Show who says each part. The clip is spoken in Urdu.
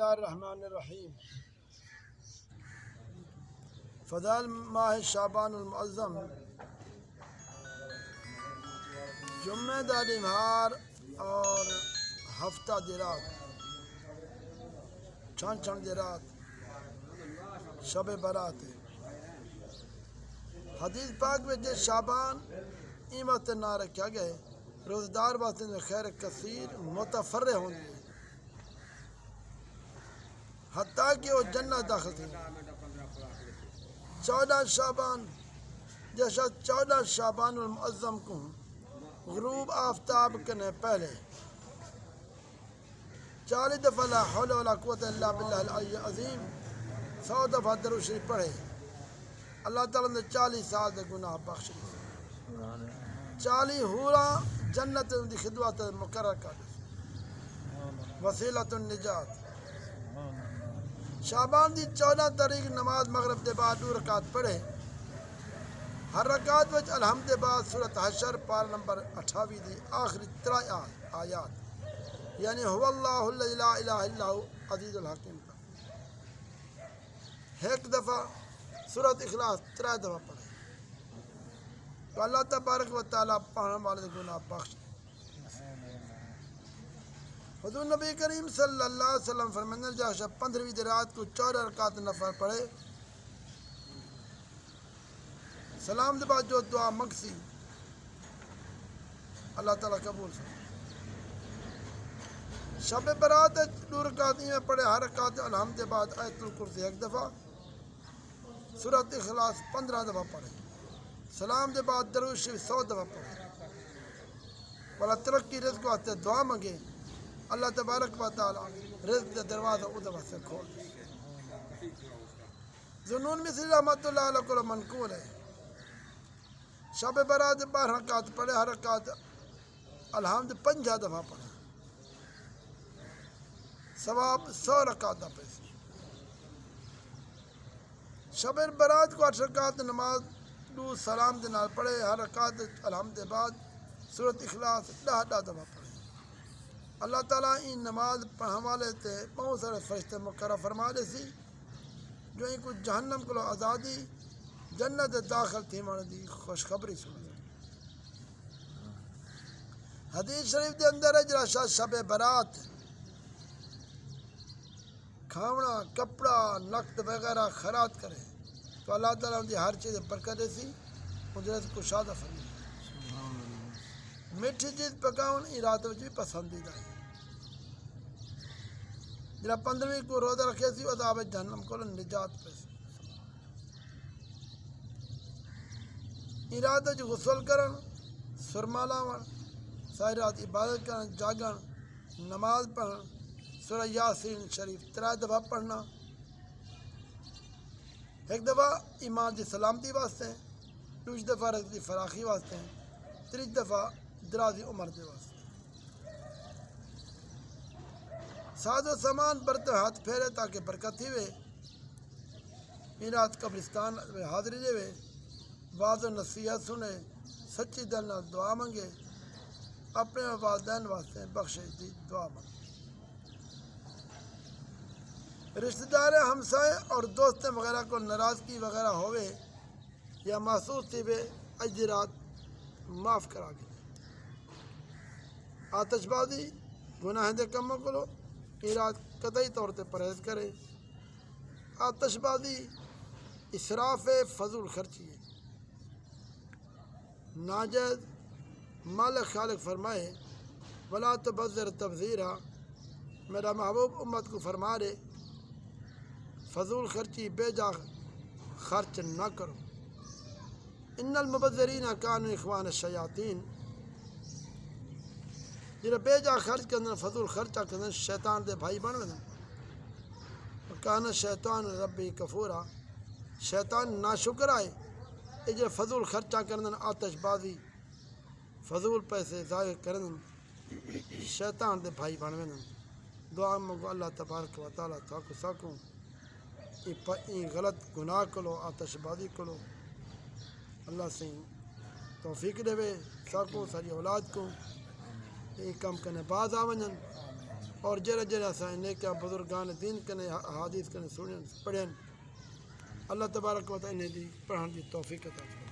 Speaker 1: اللہ الرحمن الرحیم۔ فضائل ماہ شعبان المعظم، جمعہ داری مہار اور ہفتہ دیرات، چھن دیرات، شب برات ہے۔ حدیث پاک میں جس شعبان ایمت نہ رکھا گئے روزدار واسطے میں خیر کثیر متفرع ہوں گے حتیٰ کہ وہ جنت داخل تھی۔ 14 شعبان جیسا 14 شعبان المعظم کو غروب آفتاب کرنے پہلے 40 دفعہ لا حول ولا قوت الا باللہ العلی العظیم 100 دفعہ درود شریف پڑھے، اللہ تعالیٰ نے 40 سال کے گناہ بخش دیے، 40 حوراں جنت دی خدمت مقرر کر دی، وسیلۃ النجات۔ شعبان دی 14 تاریخ نماز مغرب دے بعد 2 رکعت پڑھے، ہر رکعت وچ الحمد دے بعد سورۃ حشر پارہ نمبر 28 دی آخری 3 آیات یعنی هو اللہ الذی لا الہ الا هو عزیز الحکیم کا ایک دفعہ سورۃ اخلاص 3 دفعہ پڑھے تو اللہ تبارک و تعالیٰ پڑھنے والے گناہ بخش۔ حضور نبی کریم صلی اللہ علیہ وسلم فرمانے جہاں 15ویں دی رات کو 4 رکعت نفل پڑھے، سلام دے بعد جو دعا مانگسی اللہ تعالیٰ قبول فرمائے۔ شب برات 2 رکعت میں پڑھے، ہر رکعت الحمد دے بعد آیت الکرسی 1 دفعہ، سورۃ اخلاص 15 دفعہ پڑھے، سلام دے بعد درود شریف 100 دفعہ پڑھے، والا ترقی رزق واسطے دعا مانگے، اللہ تبارک و تعالیٰ رزق دے دروازہ ادھر واسطے کھول دے۔ ذنون مصری رحمۃ اللہ علیہ کو منقول ہے، شب برات 12 رکعت پڑھے، ہر رکعت الحمد 50 دفعہ پڑھے، ثواب 100 رکعت پیسے۔ شب برات کو 8 رکعت نماز 2 سلام دے نال پڑھے، ہر رکعت الحمد دے بعد سورۃ اخلاص 10 دفعہ پڑھے۔ اللہ تعالیٰ ان نماز پڑھنے والے تے بہت سارے فرشتے مقرر فرما دے سی جو ان کو جہنم کو آزادی جنت داخل تھی مانے دی خوشخبری سنا۔ حدیث شریف دے اندر ہے جرا شب برات کھاونا کپڑا نقد وغیرہ خیرات کرے تو اللہ تعالیٰ ان کی ہر چیز برکت دے سی، قدرت کو شادہ فرمائے۔ میٹھی چیز پکاؤن ان رات بھی پسندیدہ ہے۔ جرا 15ویں کو روزہ رکھے سی عذاب جہنم کو نجات پیسی۔ ان رات غسل کرن، سرما لاون، ساری رات عبادت کرن، جاگن، نماز پڑھن، سورہ یاسین شریف 3 دفعہ پڑھنا، 1 دفعہ ایمان دی سلامتی واسطے، 2 دفعہ رزق دی فراخی واسطے، 3 دفعہ درازی عمر دے واسطے۔ ساز و سامان برتے ہاتھ پھیرے تاکہ برکت ہی وے، ان رات قبرستان میں حاضری دے وے، واضح نصیحت سنے، سچی دل نال دعا منگے، اپنے والدین واسطے بخشش دی دعا منگے۔ رشتہ دار ہمسائے اور دوست وغیرہ کو ناراضگی وغیرہ ہوئے یا محسوس تھی وے اج دی رات معاف کرا گئے۔ آتش بازی گناہ دے کموں کو یہ رات قطعی طور تے پرہیز کرے۔ آتش بازی اسراف فضول خرچی ہے، ناجائز مالک خالق فرمائے ولا تبذر تبذیرا، میرا محبوب امت کو فرما دے فضول خرچی بے جا خرچ نہ کرو، ان المبذرین کانوا اخوان الشیاطین، جنہیں بے جا خرچ کرنا فضول خرچہ کرنا شیطان دے بھائی بن گئے۔ کان شیطان ربی کفورا، شیطان ناشکر آئے یہ جو فضول خرچہ کرنا، آتش بازی فضول پیسے ضائع کرنا شیطان دے بھائی بن گئے۔ دعا منگو اللہ تبارک و تعالیٰ تاکو ساکوں یہ غلط گناہ کلو آتش بازی کلو اللہ سے توفیق دے ساکوں ساری اولاد کو یہ کام کرنے باز آ ونجن اور جڑا جڑا اساں نیکاں بزرگان دین کنے حدیث کنے سنن پڑھن اللہ تبارک و تعالی انہیں دی پڑھن دی توفیق عطا فرمائے